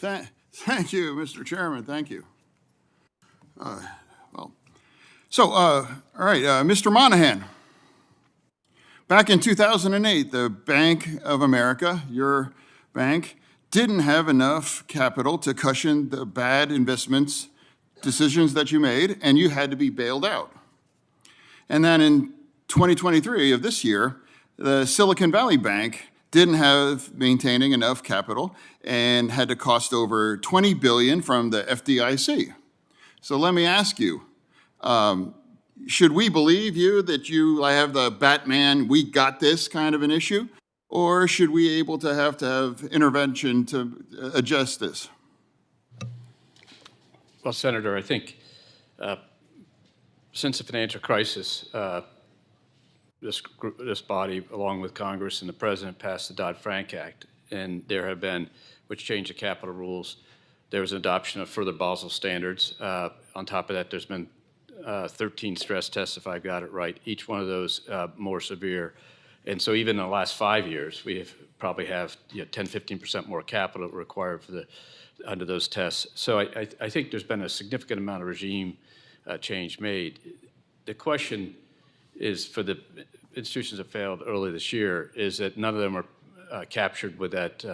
Thank you, Mr. Chairman. Thank you. All right, Mr. Monahan. Back in 2008, the Bank of America, your bank, didn't have enough capital to cushion the bad investments decisions that you made, and you had to be bailed out. And then in 2023 of this year, the Silicon Valley Bank didn't have maintaining enough capital and had to cost over $20 billion from the FDIC. So let me ask you, should we believe you that you have the Batman, we got this kind of an issue? Or should we able to have intervention to adjust this? Well, Senator, I think since the financial crisis, this body, along with Congress and the President, passed the Dodd-Frank Act, and there have been, which changed the capital rules. There was an adoption of further Basel standards. On top of that, there's been 13 stress tests, if I got it right, each one of those more severe. And so even in the last 5 years, we probably have 10, 15% more capital required for under those tests. So I think there's been a significant amount of regime change made. The question is, for the institutions that failed early this year, is that none of them are captured with that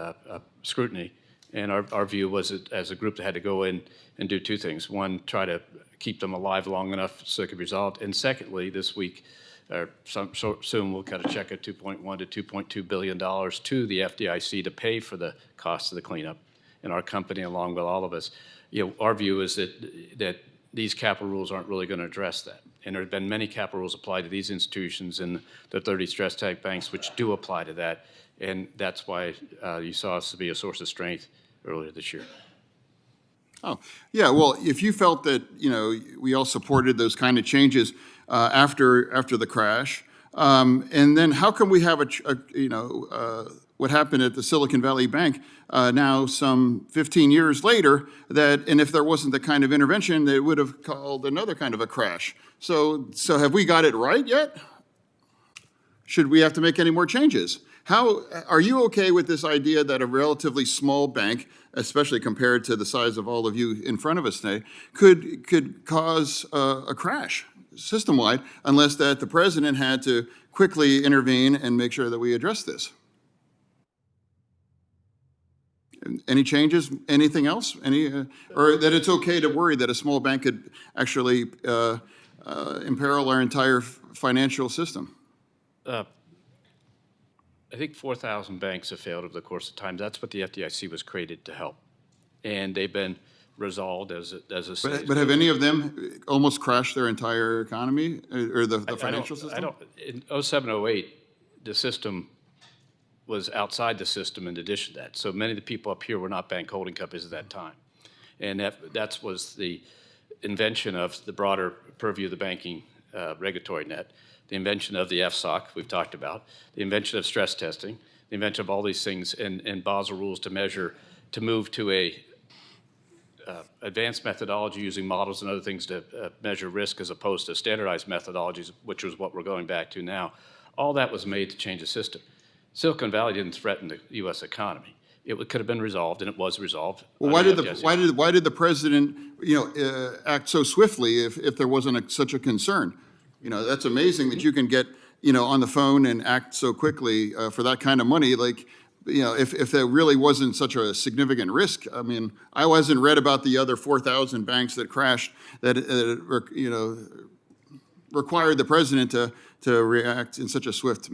scrutiny. And our view was that as a group that had to go in and do two things. One, try to keep them alive long enough so it could be resolved. And secondly, this week, soon we'll cut a check of $2.1 to $2.2 billion to the FDIC to pay for the cost of the cleanup. And our company, along with all of us, our view is that these capital rules aren't really going to address that. And there have been many capital rules applied to these institutions and the 30 stress test banks which do apply to that. And that's why you saw us to be a source of strength earlier this year. Oh, yeah, well, if you felt that, we all supported those kind of changes after the crash, and then how come we have what happened at the Silicon Valley Bank now some 15 years later, and if there wasn't the kind of intervention, it would have called another kind of a crash. So have we got it right yet? Should we have to make any more changes? How are you okay with this idea that a relatively small bank, especially compared to the size of all of you in front of us today, could cause a crash system-wide, unless that the president had to quickly intervene and make sure that we address this? Any changes? Anything else? Or that it's okay to worry that a small bank could actually imperil our entire financial system? I think 4,000 banks have failed over the course of time. That's what the FDIC was created to help, and they've been resolved as a. But have any of them almost crashed their entire economy or the financial system? In 07, 08, the system was outside the system in addition to that. So many of the people up here were not bank holding companies at that time. And that was the invention of the broader purview of the banking regulatory net, the invention of the FSOC we've talked about, the invention of stress testing, the invention of all these things and Basel rules to move to a advanced methodology using models and other things to measure risk as opposed to standardized methodologies, which is what we're going back to now. All that was made to change the system. Silicon Valley didn't threaten the U.S. economy. It could have been resolved, and it was resolved. Well, why did the president, act so swiftly if there wasn't such a concern? That's amazing that you can get, on the phone and act so quickly for that kind of money. Like, if there really wasn't such a significant risk. I mean, I wasn't read about the other 4,000 banks that crashed that, required the president to react in such a swift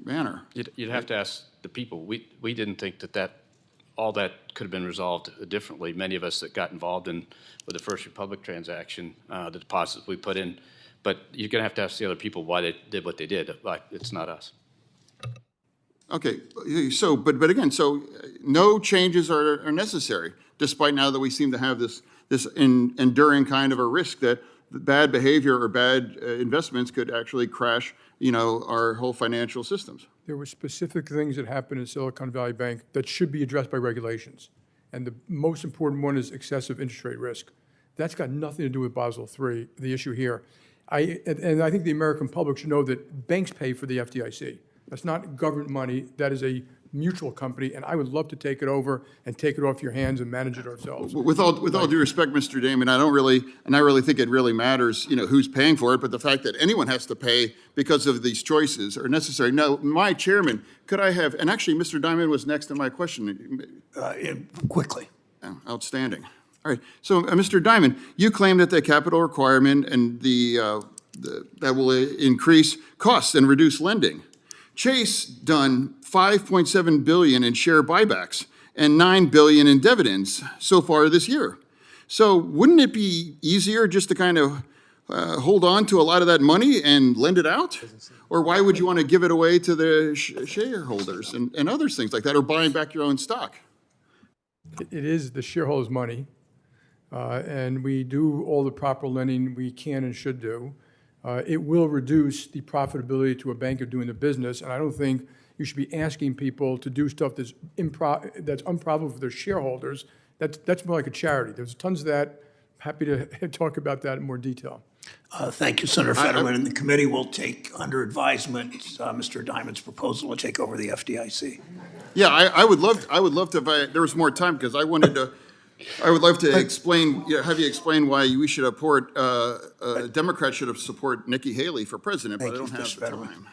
manner. You'd have to ask the people. We didn't think that all that could have been resolved differently. Many of us that got involved with the First Republic transaction, the deposits we put in. But you're going to have ask the other people why they did what they did. It's not us. Okay, so but again, so no changes are necessary, despite now that we seem to have this enduring kind of a risk that bad behavior or bad investments could actually crash, our whole financial systems. There were specific things that happened in Silicon Valley Bank that should be addressed by regulations. And the most important one is excessive interest rate risk. That's got nothing to do with Basel III, the issue here. And I think the American public should know that banks pay for the FDIC. That's not government money. That is a mutual company, and I would love to take it over and take it off your hands and manage it ourselves. With all due respect, Mr. Damon, I don't really think it really matters, who's paying for it, but the fact that anyone has to pay because of these choices are necessary. Now, my chairman, could I have, and actually, Mr. Dimon was next in my question. Quickly. Outstanding. All right. So, Mr. Dimon, you claim that the capital requirement and that will increase costs and reduce lending. Chase done $5.7 billion in share buybacks and $9 billion in dividends so far this year. So, wouldn't it be easier just to kind of hold on to a lot of that money and lend it out? Or why would you want to give it away to the shareholders and other things like that, or buying back your own stock? It is the shareholders' money, and we do all the proper lending we can and should do. It will reduce the profitability to a bank of doing the business, and I don't think you should be asking people to do stuff that's unprofitable for their shareholders. That's more like a charity. There's tons of that. Happy to talk about that in more detail. Thank you, Senator Fetterman. And the committee will take under advisement Mr. Dimon's proposal to take over the FDIC. Yeah, I would love to, if there was more time, because I would love to explain, have you explain why we should support, Democrats should have support Nikki Haley for president, but I don't have the time.